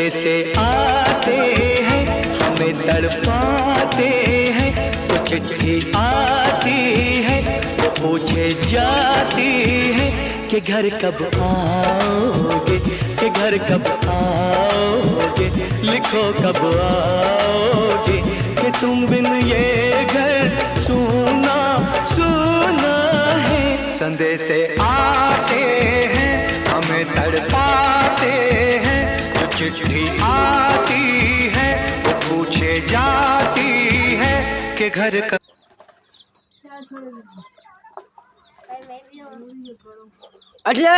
संदेशे आते हैं, हमें तड़पाते हैं। वो चिट्ठी आती है, वो पूछे जाती है कि घर कब आओगे, कि घर कब आओगे, लिखो कब आओगे, कि तुम बिन ये घर सूना सूना है। संदेशे आते हैं, हमें तड़पाते हैं। जो चिट्ठी आती है, वो पूछे जाती है कि घर कब। એટલે